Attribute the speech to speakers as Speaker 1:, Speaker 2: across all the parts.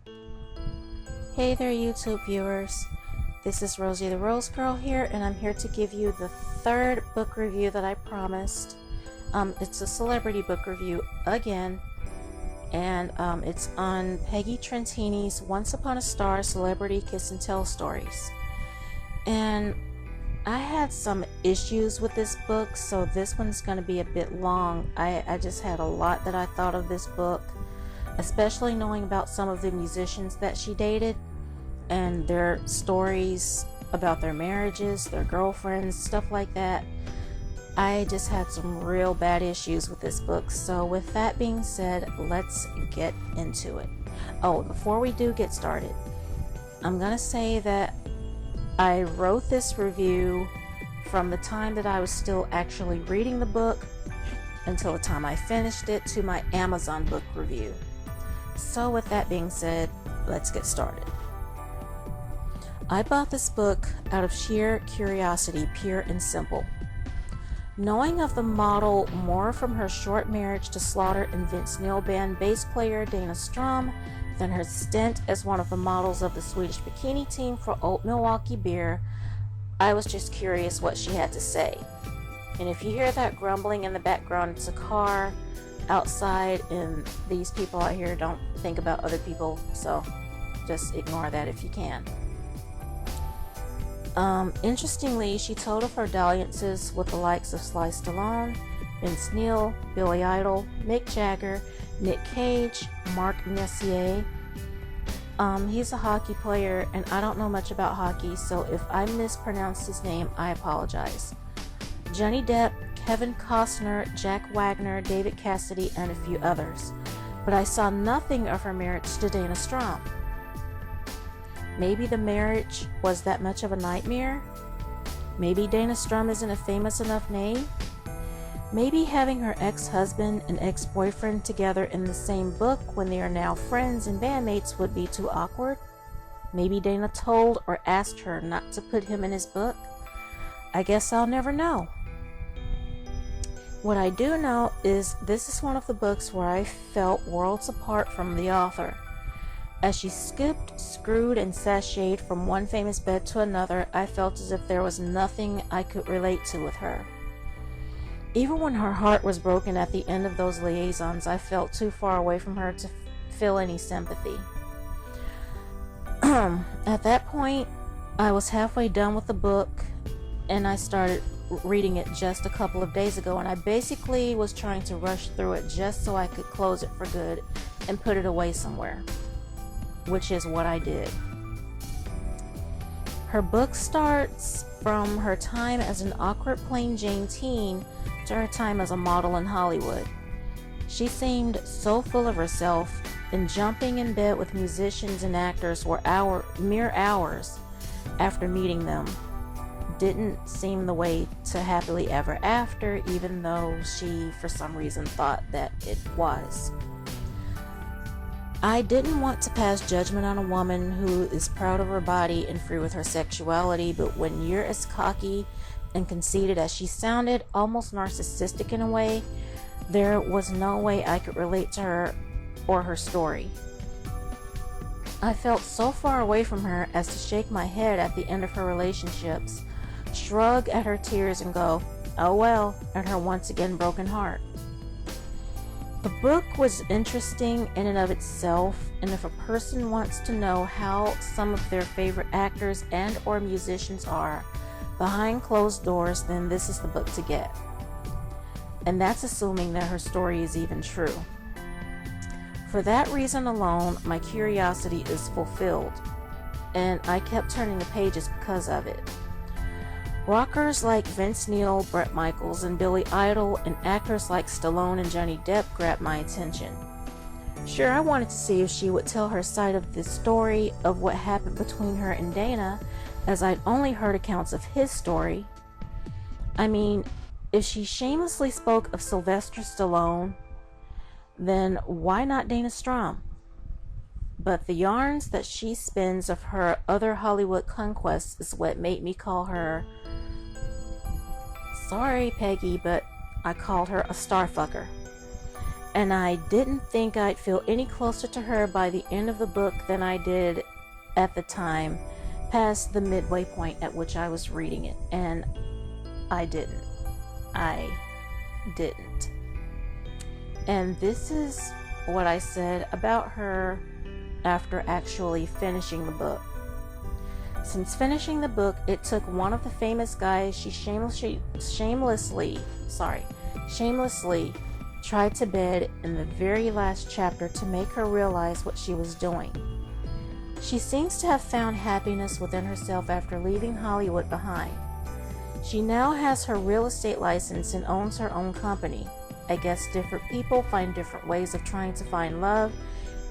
Speaker 1: Hey there, YouTube viewers. This is Rosie the Rose Girl here, and I'm here to give you the third book review that I promised. It's a celebrity book review again, and it's on Peggy Trentini's Once Upon a Star Celebrity Kiss and Tell Stories. And I had some issues with this book, so this one's going to be a bit long. I just had a lot that I thought of this book, especially knowing about some of the musicians that she dated and their stories about their marriages, their girlfriends, stuff like that. I just had some real bad issues with this book. So with that being said, let's get into it. Oh, before we do get started, I'm gonna say that I wrote this review from the time that I was still actually reading the book until the time I finished it to my Amazon book review. So with that being said, let's get started. I bought this book out of sheer curiosity, pure and simple. Knowing of the model more from her short marriage to Slaughter and Vince Neil band bass player Dana Strum than her stint as one of the models of the Swedish bikini team for Old Milwaukee Beer, I was just curious what she had to say. And if you hear that grumbling in the background, it's a car outside, and these people out here don't think about other people, so just ignore that if you can. Interestingly, she told of her dalliances with the likes of Sly Stallone, Vince Neil, Billy Idol, Mick Jagger, Nick Cage, Mark Messier. He's a hockey player, and I don't know much about hockey, so if I mispronounced his name, I apologize. Johnny Depp, Kevin Costner, Jack Wagner, David Cassidy, and a few others. But I saw nothing of her marriage to Dana Strum. Maybe the marriage was that much of a nightmare? Maybe Dana Strum isn't a famous enough name? Maybe having her ex-husband and ex-boyfriend together in the same book when they are now friends and bandmates would be too awkward? Maybe Dana told or asked her not to put him in his book? I guess I'll never know. What I do know is this is one of the books where I felt worlds apart from the author. As she skipped, screwed, and sashayed from one famous bed to another, I felt as if there was nothing I could relate to with her. Even when her heart was broken at the end of those liaisons, I felt too far away from her to feel any sympathy. At that point, I was halfway done with the book, and I started reading it just a couple of days ago, and I basically was trying to rush through it just so I could close it for good and put it away somewhere, which is what I did. Her book starts from her time as an awkward plain Jane teen to her time as a model in Hollywood. She seemed so full of herself, and jumping in bed with musicians and actors were mere hours after meeting them didn't seem the way to happily ever after, even though she for some reason thought that it was. I didn't want to pass judgment on a woman who is proud of her body and free with her sexuality, but when you're as cocky and conceited as she sounded, almost narcissistic in a way, there was no way I could relate to her or her story. I felt so far away from her as to shake my head at the end of her relationships, shrug at her tears, and go, oh well, at her once again broken heart. The book was interesting in and of itself, and if a person wants to know how some of their favorite actors and or musicians are behind closed doors, then this is the book to get. And that's assuming that her story is even true. For that reason alone, my curiosity is fulfilled, and I kept turning the pages because of it. Rockers like Vince Neil, Bret Michaels, and Billy Idol, and actors like Stallone and Johnny Depp grabbed my attention. Sure, I wanted to see if she would tell her side of the story of what happened between her and Dana, as I'd only heard accounts of his story. I mean, if she shamelessly spoke of Sylvester Stallone, then why not Dana Strum? But the yarns that she spins of her other Hollywood conquests is what made me call her, sorry Peggy, but I called her a starfucker. and I didn't think I'd feel any closer to her by the end of the book than I did at the time, past the midway point at which I was reading it, and I didn't. And this is what I said about her after actually finishing the book. Since finishing the book, it took one of the famous guys she shamelessly tried to bed in the very last chapter to make her realize what she was doing. She seems to have found happiness within herself after leaving Hollywood behind. She now has her real estate license and owns her own company. I guess different people find different ways of trying to find love,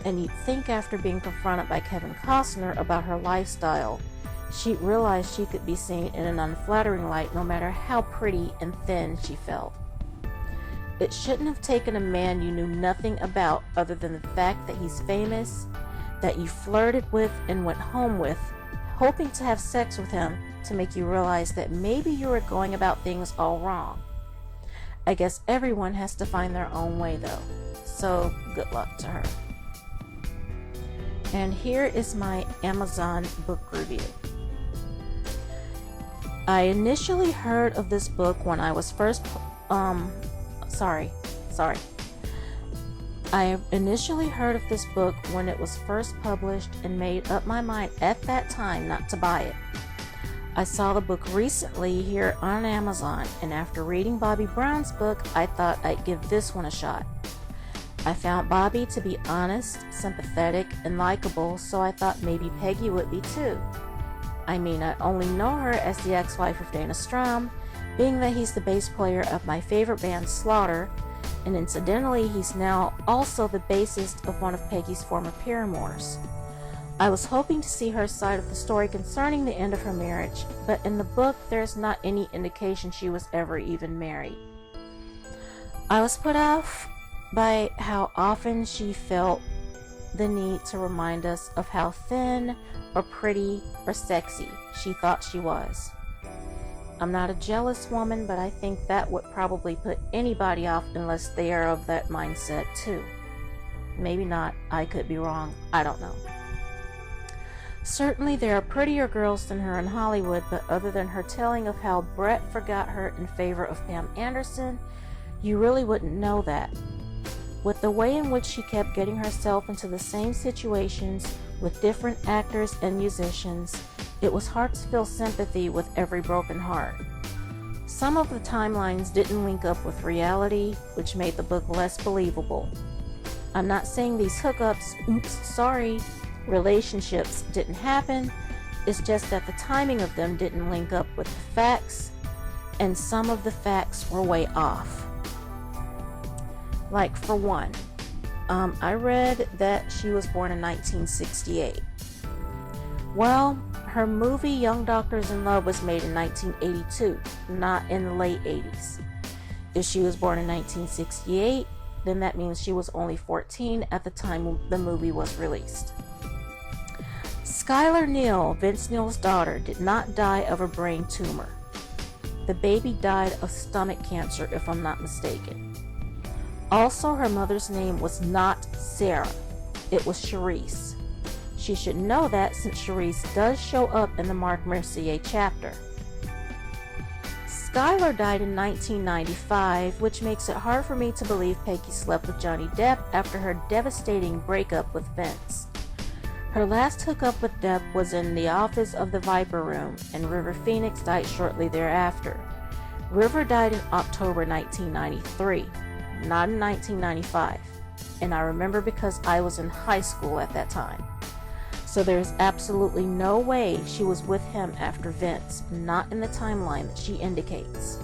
Speaker 1: and you'd think after being confronted by Kevin Costner about her lifestyle, she'd realize she could be seen in an unflattering light no matter how pretty and thin she felt. It shouldn't have taken a man you knew nothing about other than the fact that he's famous, that you flirted with and went home with, hoping to have sex with him, to make you realize that maybe you were going about things all wrong. I guess everyone has to find their own way though, so good luck to her. And here is my Amazon book review. I initially heard of this book when I was first I initially heard of this book when it was first published and made up my mind at that time not to buy it. I saw the book recently here on Amazon, and after reading Bobby Brown's book, I thought I'd give this one a shot. I found Bobby to be honest, sympathetic, and likable, so I thought maybe Peggy would be too. I mean, I only know her as the ex-wife of Dana Strum, being that he's the bass player of my favorite band Slaughter, and incidentally, he's now also the bassist of one of Peggy's former paramours. I was hoping to see her side of the story concerning the end of her marriage, but in the book there's not any indication she was ever even married. I was put off by how often she felt the need to remind us of how thin or pretty or sexy she thought she was. I'm not a jealous woman, but I think that would probably put anybody off unless they are of that mindset too. Maybe not, I could be wrong, I don't know. Certainly there are prettier girls than her in Hollywood, but other than her telling of how Brett forgot her in favor of Pam Anderson, you really wouldn't know that. With the way in which she kept getting herself into the same situations with different actors and musicians, it was hard to feel sympathy with every broken heart. Some of the timelines didn't link up with reality, which made the book less believable. I'm not saying these relationships didn't happen, it's just that the timing of them didn't link up with the facts, and some of the facts were way off. Like, for one, I read that she was born in 1968. Well, her movie Young Doctors in Love was made in 1982, not in the late 80s. If she was born in 1968, then that means she was only 14 at the time the movie was released. Skylar Neal, Vince Neal's daughter, did not die of a brain tumor. The baby died of stomach cancer, if I'm not mistaken. Also, her mother's name was not Sarah. It was Charisse. She should know that since Charisse does show up in the Mark Mercier chapter. Skylar died in 1995, which makes it hard for me to believe Peggy slept with Johnny Depp after her devastating breakup with Vince. Her last hookup with Depp was in the office of the Viper Room, and River Phoenix died shortly thereafter. River died in October 1993, not in 1995, and I remember because I was in high school at that time. So there's absolutely no way she was with him after Vince, not in the timeline that she indicates.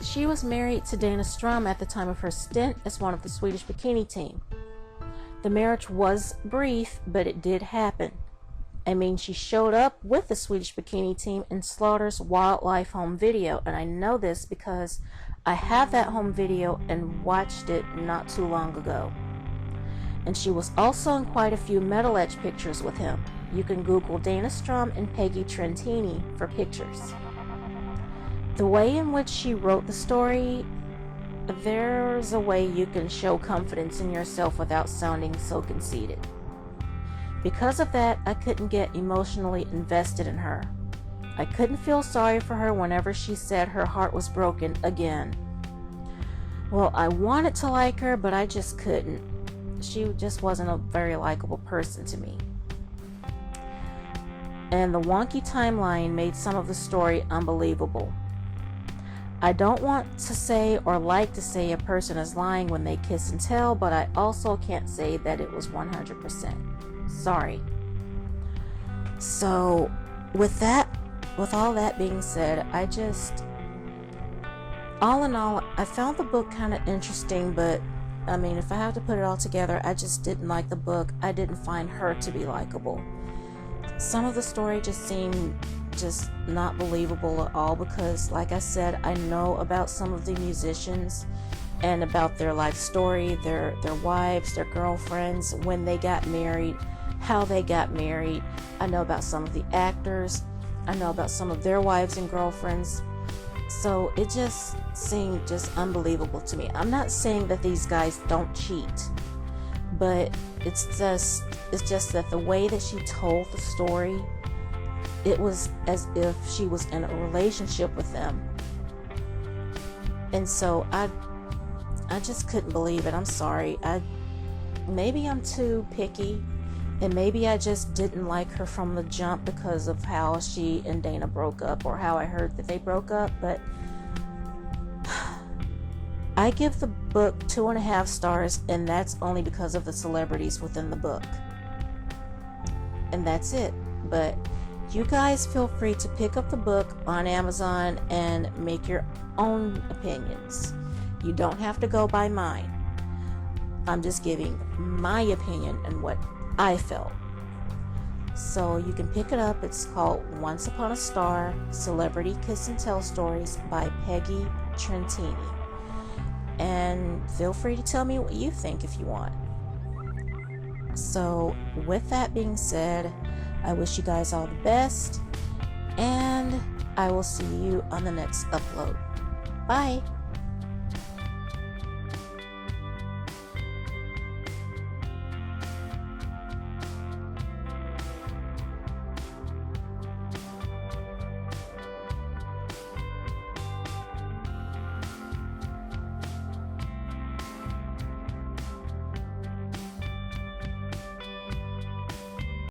Speaker 1: She was married to Dana Strum at the time of her stint as one of the Swedish Bikini Team. The marriage was brief, but it did happen. I mean, she showed up with the Swedish Bikini Team in Slaughter's Wildlife home video, and I know this because I have that home video and watched it not too long ago. And she was also in quite a few Metal Edge pictures with him. You can Google Dana Strum and Peggy Trentini for pictures. The way in which she wrote the story there's a way you can show confidence in yourself without sounding so conceited. Because of that, I couldn't get emotionally invested in her. I couldn't feel sorry for her whenever she said her heart was broken again. Well, I wanted to like her, but I just couldn't. She just wasn't a very likable person to me. And the wonky timeline made some of the story unbelievable. I don't want to say or like to say a person is lying when they kiss and tell, but I also can't say that it was 100%. Sorry. So, with all that being said, all in all, I found the book kind of interesting, but I mean, if I have to put it all together, I just didn't like the book. I didn't find her to be likable. Some of the story just seemed just not believable at all because, like I said, I know about some of the musicians and about their life story, their wives, their girlfriends, when they got married, how they got married. I know about some of the actors. I know about some of their wives and girlfriends. So it just seemed just unbelievable to me. I'm not saying that these guys don't cheat, but it's just that the way that she told the story, it was as if she was in a relationship with them. And so I just couldn't believe it. I'm sorry. Maybe I'm too picky, and maybe I just didn't like her from the jump because of how she and Dana broke up, or how I heard that they broke up. But I give the book 2.5 stars, and that's only because of the celebrities within the book. And that's it. But you guys feel free to pick up the book on Amazon and make your own opinions. You don't have to go by mine. I'm just giving my opinion and what I felt. So you can pick it up. It's called Once Upon a Star, Celebrity Kiss and Tell Stories by Peggy Trentini. And feel free to tell me what you think if you want. So with that being said, I wish you guys all the best, and I will see you on the next upload. Bye!